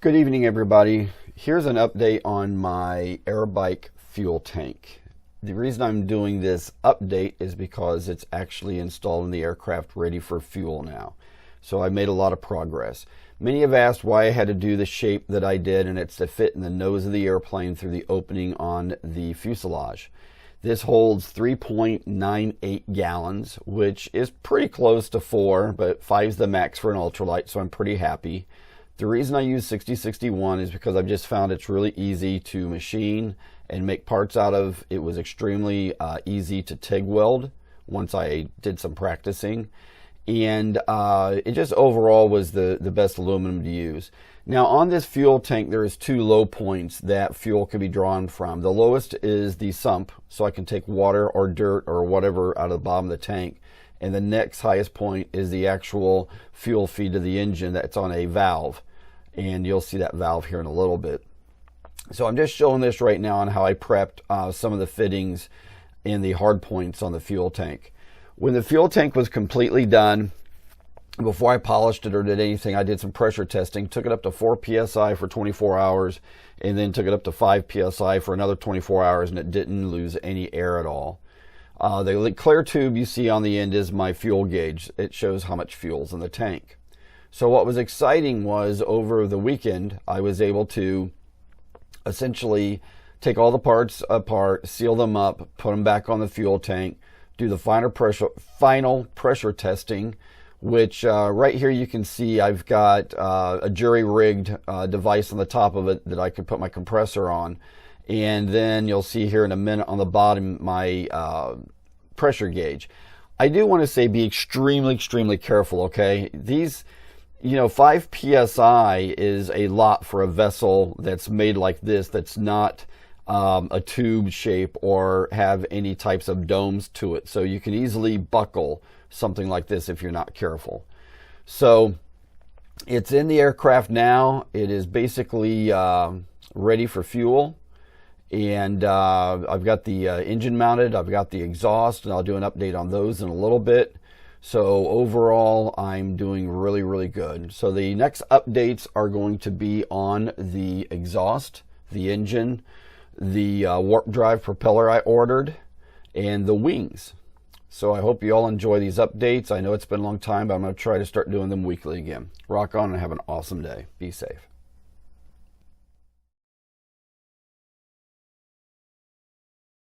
Good evening, everybody. Here's an update on my AirBike fuel tank. The reason I'm doing this update is because it's actually installed in the aircraft, ready for fuel now. So I made a lot of progress. Many have asked why I had to do the shape that I did, and it's to fit in the nose of the airplane through the opening on the fuselage. This holds 3.98 gallons, which is pretty close to 4, but 5 is the max for an ultralight, so I'm pretty happy. The reason I use 6061 is because I've just found it's really easy to machine and make parts out of. It was extremely easy to TIG weld once I did some practicing. And it just overall was the best aluminum to use. Now on this fuel tank, there is 2 low points that fuel can be drawn from. The lowest is the sump, so I can take water or dirt or whatever out of the bottom of the tank. And the next highest point is the actual fuel feed to the engine that's on a valve. And you'll see that valve here in a little bit. So I'm just showing this right now on how I prepped some of the fittings and the hard points on the fuel tank. When the fuel tank was completely done, before I polished it or did anything, I did some pressure testing, took it up to 4 psi for 24 hours, and then took it up to 5 psi for another 24 hours, and it didn't lose any air at all. The clear tube you see on the end is my fuel gauge. It shows how much fuel's in the tank. So what was exciting was over the weekend, I was able to essentially take all the parts apart, seal them up, put them back on the fuel tank, do the final pressure testing, which right here you can see I've got a jury-rigged device on the top of it that I could put my compressor on. And then you'll see here in a minute on the bottom my pressure gauge. I do want to say be extremely careful, okay? These, 5 psi is a lot for a vessel that's made like this, that's not a tube shape or have any types of domes to it. So you can easily buckle something like this if you're not careful. So it's in the aircraft now. It is basically ready for fuel. And I've got the engine mounted, I've got the exhaust, and I'll do an update on those in a little bit. So overall, I'm doing really good. So the next updates are going to be on the exhaust, the engine, the warp drive propeller I ordered, and the wings. So I hope you all enjoy these updates. I know it's been a long time, but I'm going to try to start doing them weekly again. Rock on and have an awesome day. Be safe.